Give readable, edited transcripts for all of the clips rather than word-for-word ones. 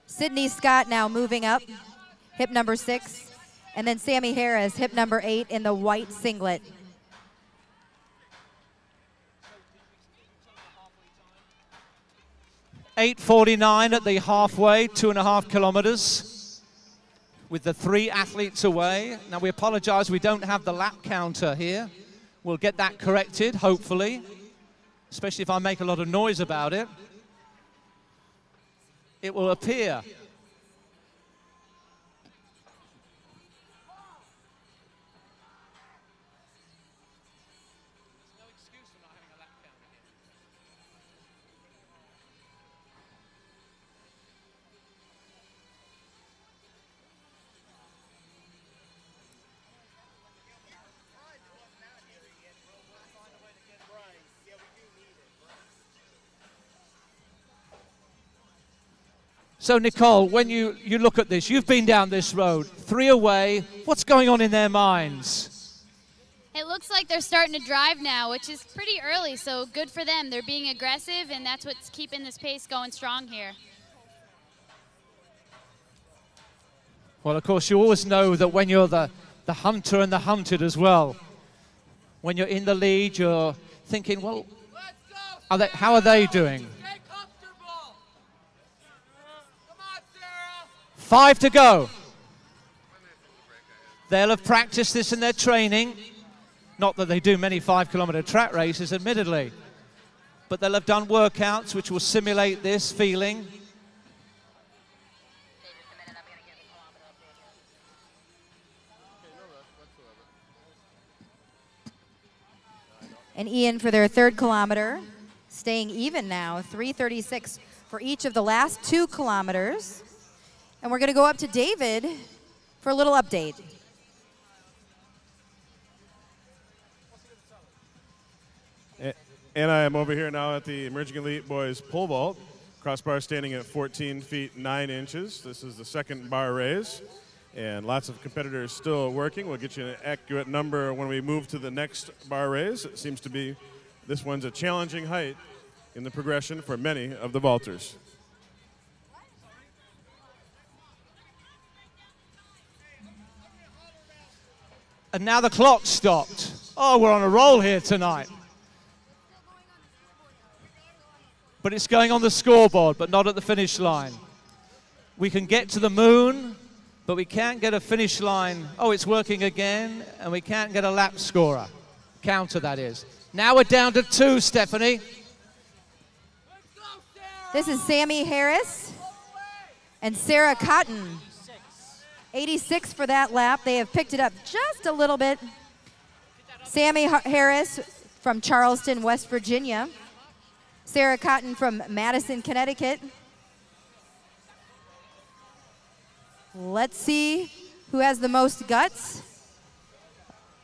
Sydney Scott now moving up, hip number 6. And then Sammy Harris, hip number 8 in the white singlet. .849 at the halfway, 2.5 kilometers, with the 3 athletes away. Now we apologize, we don't have the lap counter here. We'll get that corrected, hopefully, especially if I make a lot of noise about it. It will appear. So, Nicole, when you look at this, you've been down this road, 3 away. What's going on in their minds? It looks like they're starting to drive now, which is pretty early, so good for them. They're being aggressive, and that's what's keeping this pace going strong here. Well, of course, you always know that when you're the hunter and the hunted as well, when you're in the lead, you're thinking, well, how are they doing? 5 to go. They'll have practiced this in their training. Not that they do many 5-kilometer track races, admittedly. But they'll have done workouts which will simulate this feeling. And Ian for their 3rd kilometer, staying even now, 3:36 for each of the last 2 kilometers. And we're going to go up to David for a little update. And I am over here now at the Emerging Elite Boys pole vault. Crossbar standing at 14 feet 9 inches. This is the 2nd bar raise. And lots of competitors still working. We'll get you an accurate number when we move to the next bar raise. It seems to be this one's a challenging height in the progression for many of the vaulters. And now the clock stopped. Oh, we're on a roll here tonight. But it's going on the scoreboard, but not at the finish line. We can get to the moon, but we can't get a finish line. Oh, it's working again, and we can't get a lap scorer. Counter, that is. Now we're down to 2, Stephanie. This is Sammy Harris and Sarah Cotton. 86 for that lap. They have picked it up just a little bit. Sammy Harris from Charleston, West Virginia. Sarah Cotton from Madison, Connecticut. Let's see who has the most guts.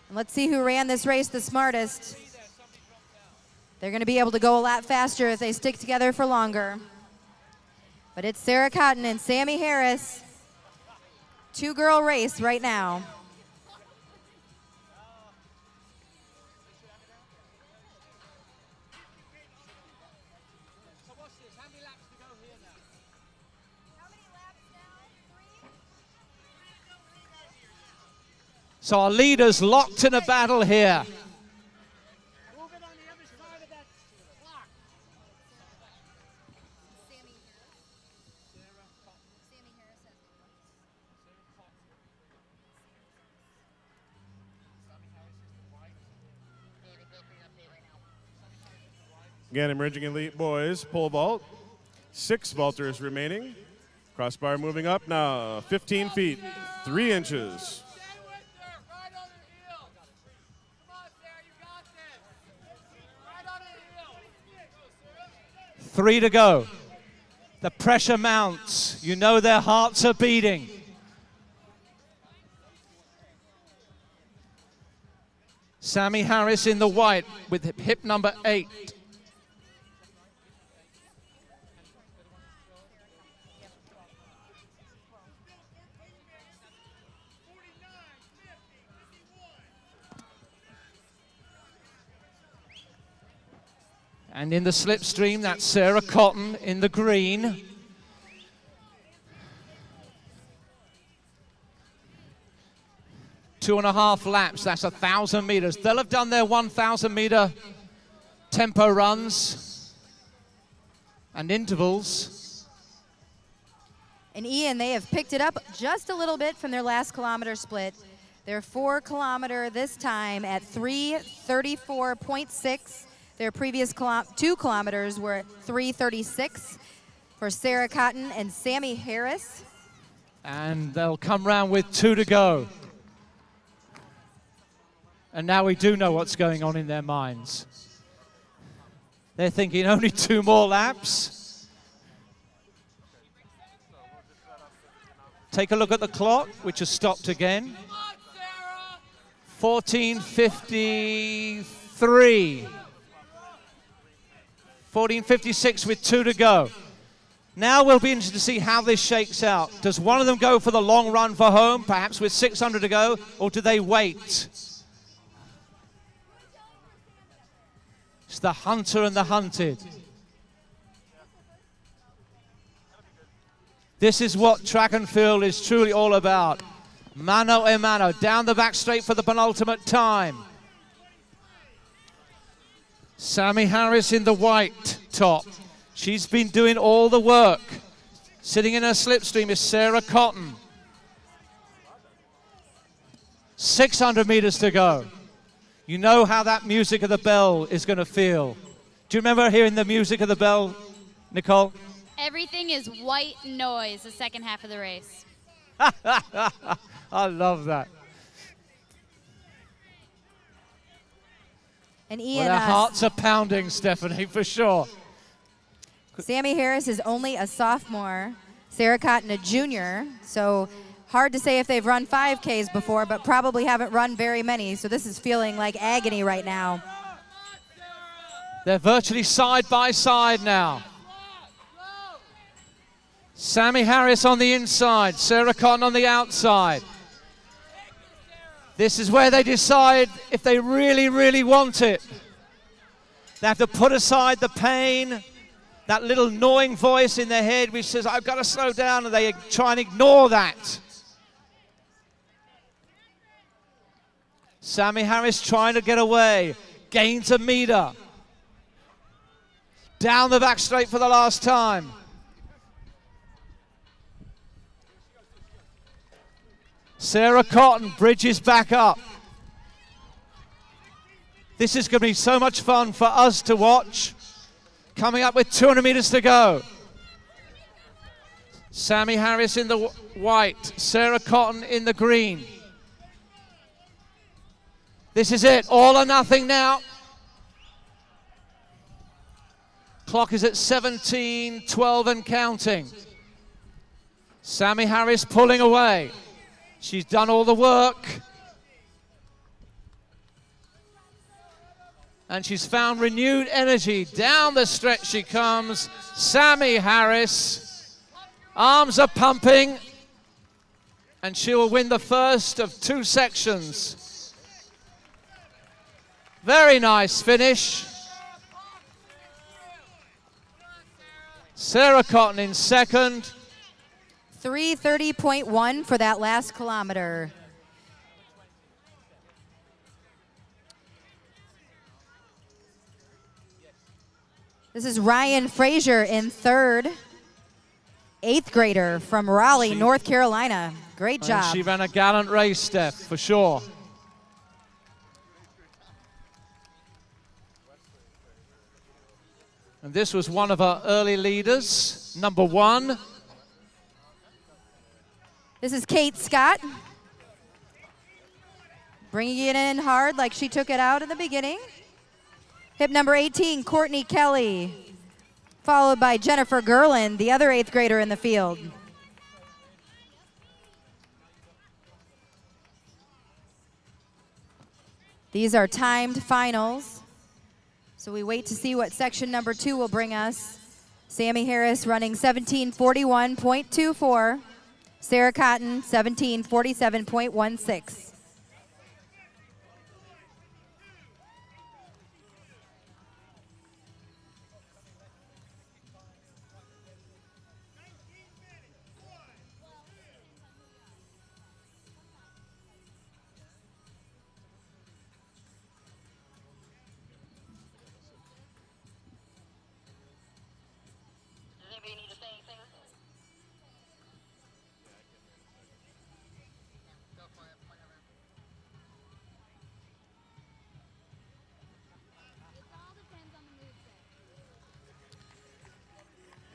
And let's see who ran this race the smartest. They're going to be able to go a lot faster if they stick together for longer. But it's Sarah Cotton and Sammy Harris. 2-girl race right now. So our leaders locked in a battle here. Again, Emerging Elite Boys pole vault. 6 vaulters remaining. Crossbar moving up now, 15 feet, 3 inches. 3 to go. The pressure mounts. You know their hearts are beating. Sammy Harris in the white with hip number 8. And in the slipstream, that's Sarah Cotton in the green. 2.5 laps. That's 1,000 meters. They'll have done their 1,000-meter tempo runs and intervals. And Ian, they have picked it up just a little bit from their last kilometer split. Their 4-kilometer this time at 3:34.6. Their previous 2 kilometers were 3:36 for Sarah Cotton and Sammy Harris. And they'll come round with 2 to go. And now we do know what's going on in their minds. They're thinking only 2 more laps. Take a look at the clock, which has stopped again. 14:53. 14:56 with 2 to go. Now we'll be interested to see how this shakes out. Does one of them go for the long run for home, perhaps with 600 to go, or do they wait? It's the hunter and the hunted. This is what track and field is truly all about. Mano a mano, down the back straight for the penultimate time. Sammy Harris in the white top. She's been doing all the work. Sitting in her slipstream is Sarah Cotton. 600 meters to go. You know how that music of the bell is going to feel. Do you remember hearing the music of the bell, Nicole? Everything is white noise the second half of the race. I love that. And Ian, Well, their hearts are pounding, Stephanie, for sure. Sammy Harris is only a sophomore. Sarah Cotton a junior. So hard to say if they've run 5Ks before, but probably haven't run very many. So this is feeling like agony right now. They're virtually side by side now. Sammy Harris on the inside, Sarah Cotton on the outside. This is where they decide if they really, really want it. They have to put aside the pain, that little gnawing voice in their head which says, I've got to slow down, and they try and ignore that. Sammy Harris trying to get away, gains a meter. Down the back straight for the last time. Sarah Cotton bridges back up. This is going to be so much fun for us to watch. Coming up with 200 meters to go. Sammy Harris in the white, Sarah Cotton in the green. This is it, all or nothing now. Clock is at 17:12 and counting. Sammy Harris pulling away. She's done all the work. And she's found renewed energy. Down the stretch she comes. Sammy Harris. Arms are pumping. And she will win the first of 2 sections. Very nice finish. Sarah Cotton in second. 3:30.1 for that last kilometer. This is Ryan Frazier in third. 8th grader from Raleigh, North Carolina. Great job. She ran a gallant race, Steph, for sure. And this was one of our early leaders, number 1. This is Kate Scott. Bringing it in hard like she took it out in the beginning. Hip number 18, Courtney Kelly. Followed by Jennifer Gerland, the other 8th grader in the field. These are timed finals. So we wait to see what section number 2 will bring us. Sammy Harris running 17:41.24. Sarah Cotton, 17:47.16.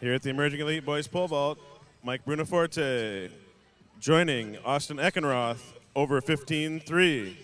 Here at the Emerging Elite Boys Pole Vault, Mike Brunaforte joining Austin Eckenroth over 15-3.